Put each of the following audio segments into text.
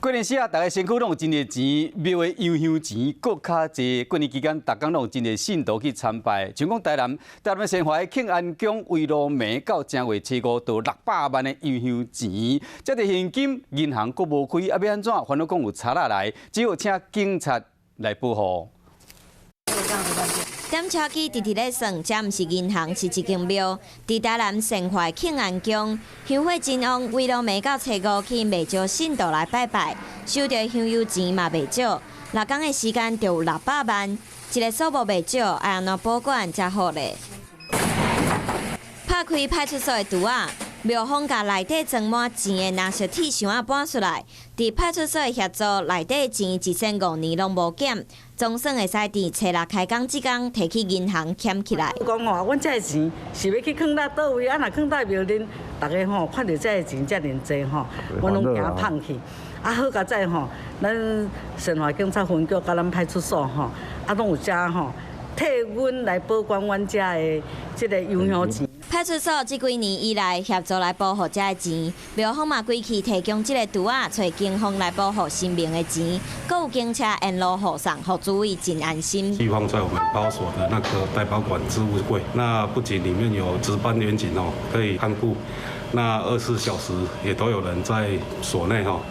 过年时啊，大家身躯拢有真侪钱，庙的洋香钱搁较济。过年期间，大家拢有真侪信徒去参拜，像讲台南的新华庆安宫围路庙到正月初五到600万的洋香钱，这个现金银行搁无开，啊要安怎？烦恼讲有贼仔来，只有请警察来保护。 检车机直直咧算，这毋是银行，是一间庙。伫台南善怀庆安宫，香火真旺，为了每到初五去袂少信徒来拜拜，收到香油钱嘛袂少，6天的时间就有600万，一个数目袂少，爱安怎保管才好咧。拍开派出所的拄仔。 庙方甲内底装满钱的拿小铁箱仔搬出来，伫派出所的协助，内底钱1005年拢无减，总算会使伫初6开工之天摕去银行捡起来。讲哦，阮这钱是要去放到倒位，啊若放到庙里，大家吼看到这钱遮尔济吼，阮拢惊放去。啊好佳哉吼，咱善华警察分局甲咱派出所吼，啊拢有遮吼替阮来保管阮遮的这个洋香钱。 派出所这几年以来协助来保护这个钱，庙方嘛规气提供这个拄仔，找警方来保护生命的钱，搁有警车沿路护送，互诸位真安心。寄放在我们保所的那个代保管置物柜，那不仅里面有值班员警哦，可以看顾，那24小时也都有人在所内哈，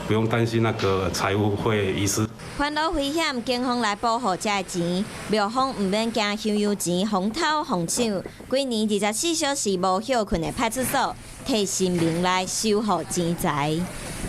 不用担心那个财物会遗失。 烦恼危险，警方来保护这个钱，庙方唔免惊香油钱风偷风抢。几年24小时无休困的派出所，替市民来守护钱财。